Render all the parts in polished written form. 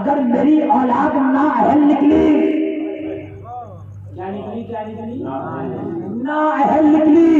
اگر میری اولاد نااہل نکلی، کیا نکلی نااہل نکلی،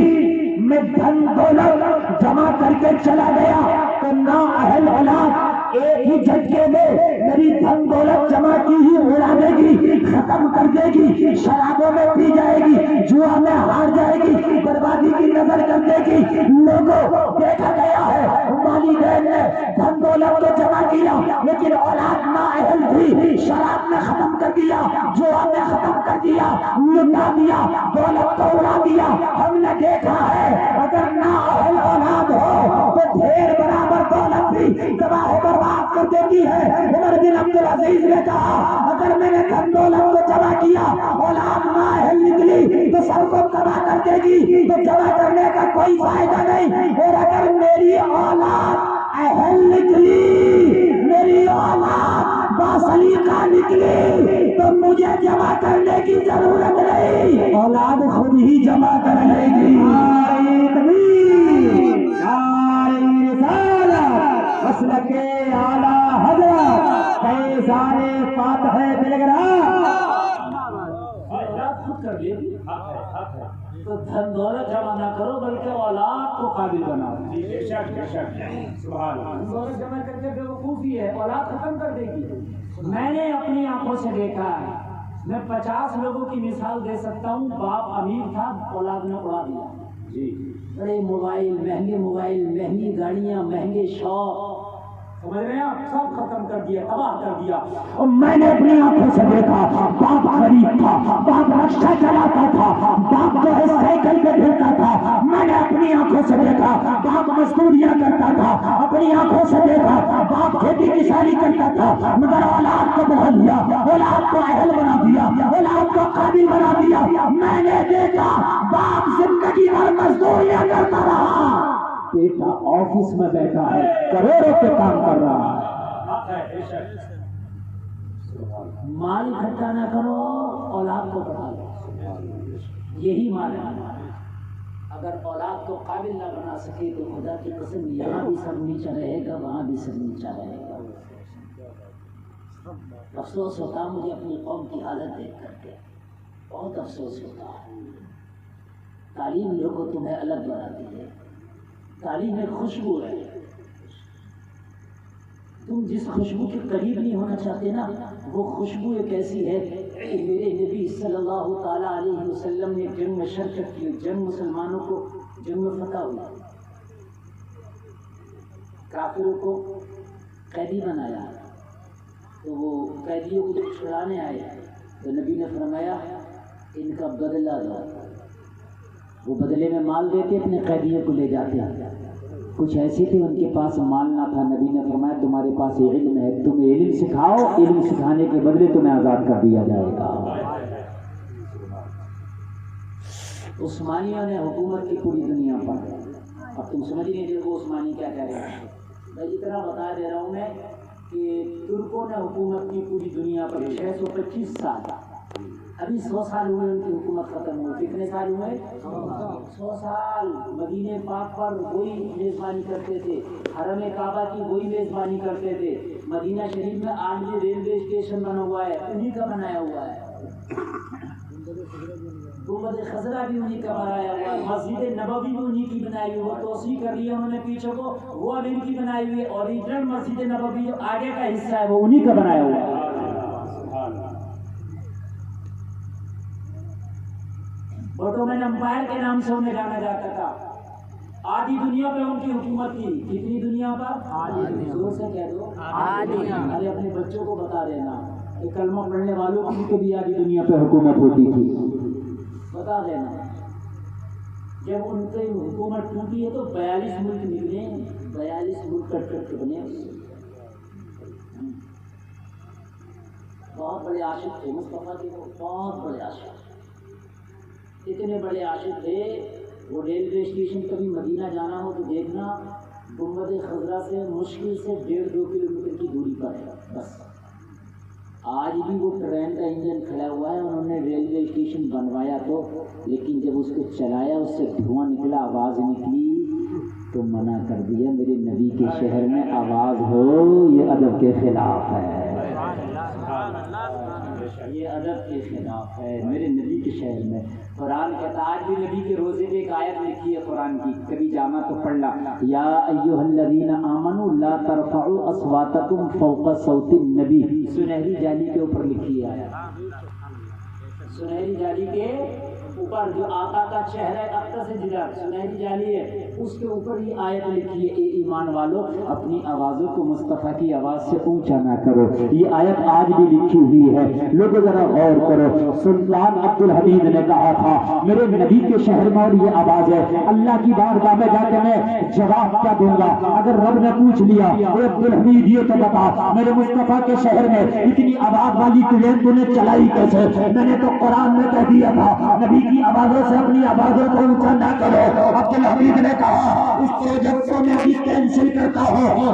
میں دھن دولت جمع کر کے چلا گیا تو نااہل اولاد ایک ہی جھٹکے میں میری دھن دولت جمع کی ہی اڑا دے گی، ختم کر دے گی، شرابوں میں پی جائے گی، جوا میں ہار جائے گی، بربادی کی نظر کر دے گی۔ لوگوں دیکھا گیا ہے والدین نے دھن دولت تو جمع کیا لیکن اولاد نااہل تھی، شراب میں ختم کر دیا، جوا میں ختم کر دیا، لٹا دیا، دولت کو اڑا دیا۔ ہم نے دیکھا ہے اگر نااہل اولاد ہو تو ڈھیر برابر دولت بھی تباہ و برباد کر دیتی ہے۔ عمر بن عبدالعزیز نے کہا اگر میں نے دھن دولت کو جمع کیا، اولاد نااہل نکلی تو سب کو تباہ کر دے گی، تو جمع کرنے کا کوئی فائدہ نہیں، اور اگر میری اولاد اہل نکلی، میری اولاد باسلیقہ نکلی تو مجھے جمع کرنے کی ضرورت نہیں، اولاد خود ہی جمع کر لے گی۔ مسلک اعلیٰ حضرت فیضان فاتح بلگرام خود کر لے گی تو دھن دولت جمع نہ کرو بلکہ اولاد کو قابل بناؤ۔ دولت جمع کر کے بیوقوفی ہے، اولاد ختم کر دے گی۔ میں نے اپنی آنکھوں سے دیکھا ہے، میں 50 لوگوں کی مثال دے سکتا ہوں، باپ امیر تھا، اولاد نے اڑا دیا، بڑے موبائل، مہنگی گاڑیاں، مہنگے شوق، سمجھ رہے ہیں آپ، سب ختم کر دیا، تباہ کر دیا۔ میں نے اپنی آنکھوں سے دیکھا باپ غریب تھا، باپ رکشہ چلاتا تھا، باپ جو ہے سائیکل پہ پھرتا تھا، میں نے اپنی آنکھوں سے دیکھا باپ مزدوریاں کرتا تھا، اپنی آنکھوں سے دیکھا باپ کھیتی کسانی کرتا تھا، مگر اولاد کو بڑھا دیا، اولاد کو اہل بنا دیا، اولاد کو قابل بنا دیا۔ میں نے دیکھا باپ زندگی بھر مزدوریاں کرتا رہا، بیٹا آفس میں بیٹھا ہے، کروڑوں پہ کام کر رہا ہے۔ مال اکٹھا نہ کرو، اولاد کو بڑھا لو، یہی مال ہے۔ اگر اولاد کو قابل نہ بنا سکے تو خدا کی قسم یہاں بھی سب نیچا رہے گا، وہاں بھی سب نیچا رہے گا۔ افسوس ہوتا مجھے اپنی قوم کی حالت دیکھ کر کے، بہت افسوس ہوتا ہے۔ تعلیم لوگوں تمہیں الگ بناتی ہے، تعلیم ایک خوشبو ہے، تم جس خوشبو کے قریب نہیں ہونا چاہتے نا، وہ خوشبو ایک ایسی ہے کہ میرے نبی صلی اللہ تعالیٰ علیہ وسلم نے جنگ میں شرکت کی، جنگ مسلمانوں کو جنگ میں فتح ہوا، کافروں کو قیدی بنایا، تو وہ قیدیوں کو جب چھڑانے آئے تو نبی نے فرمایا ان کا بدلہ دو، وہ بدلے میں مال دیتے اپنے قیدیوں کو لے جاتے ہیں۔ کچھ ایسے تھے ان کے پاس مال نہ تھا، نبی نے فرمایا تمہارے پاس علم ہے، تمہیں علم سکھاؤ، علم سکھانے کے بدلے تمہیں آزاد کر دیا جائے گا۔ عثمانیوں نے حکومت کی پوری دنیا پر، اب تم سمجھ نہیں رہے وہ عثمانی کیا کہہ رہے ہیں، میں اتنا بتا دے رہا ہوں میں کہ ترکوں نے حکومت کی پوری دنیا پر 625 سال، ابھی 100 سال ہوئے ان کی حکومت ختم ہوئی، کتنے سال ہوئے؟ 100 سال۔ مدینہ پاک پر وہی میزبانی کرتے تھے، حرم کعبہ کی وہی میزبانی کرتے تھے، مدینہ شریف میں آج بھی ریلوے اسٹیشن بنا ہوا ہے، انہی کا بنایا ہوا ہے، گنبد خضرا بھی انہی کا بنایا ہوا ہے، مسجد نبوی بھی انہی کی بنائی ہوئی، وہ توسیع کر لیا انہوں نے پیچھے کو، وہ اب ان کی بنائی ہوئی ہے، اوریجنل مسجد نبوی جو آگے کا حصہ ہے وہ انہی کا بنایا ہوا ہے۔ اوٹومین امپائر کے نام سے انہیں جانا جاتا تھا، آدھی دنیا پہ ان کی حکومت تھی، کتنی دنیا پر؟ زور سے کہہ دو، ارے اپنے بچوں کو بتا دینا کہ کلمہ پڑھنے والوں کی بھی آدھی دنیا پہ حکومت ہوتی تھی، بتا دینا۔ جب ان کی حکومت ٹوٹی ہے تو 42 ملک نکلے، 42 ملک کٹ کٹ کے بنے، بہت بڑے عاشق تھے مصطفیٰ کے، بہت بڑے عاشق، اتنے بڑے عاشق تھے وہ ریلوے اسٹیشن کبھی مدینہ جانا ہو تو دیکھنا گنبد خضرا سے مشکل سے 1.5-2 کلومیٹر کی دوری پر ہے بس۔ آج بھی وہ ٹرین کا انجن کھڑا ہوا ہے، انہوں نے ریلوے اسٹیشن بنوایا تو، لیکن جب اس کو چلایا اس سے دھواں نکلا، آواز نکلی تو منع کر دیا، میرے نبی کے شہر میں آواز ہو یہ ادب کے خلاف ہے۔ یہ ادب کے خلاف ہے میرے نبی کے شہر میں. قرآن کہتا آج بھی نبی کے روزے میں ایک آیت لکھی ہے قرآن کی, کبھی جانا تو پڑھ لا. یا ایھا الذین آمنوا لا ترفعوا اصواتکم فوق صوت النبی. سنہری جالی کے اوپر لکھی ہے آیت. سنہری جالی کے اوپر جو آقا کا چہرہ اقدس سے جدار سنہری جالی ہے, اس کے اوپر یہ آیت لکھی ہے اے ایمان والو اپنی آوازوں کو مصطفیٰ کی آواز سے اونچا نہ کرو. یہ آیت آج بھی لکھی ہوئی ہے, لوگوں ذرا غور کرو. سلطان عبد الحمید نے کہا تھا میرے نبی کے شہر میں اور یہ آواز ہے, اللہ کی بارگاہ میں جا کے میں جواب کیا دوں گا اگر رب نے پوچھ لیا اے عبد الحمید یہ تو بتا میرے مصطفیٰ کے شہر میں اتنی آواز والی ٹرین تو نے چلائی کیسے؟ میں نے تو قرآن میں کہہ دیا تھا نبی کی آوازوں سے اپنی آوازوں کو اونچا نہ کرو. عبد الحمید نے کہا اس پروجیکٹ کو میں بھی کینسل کرتا ہوں.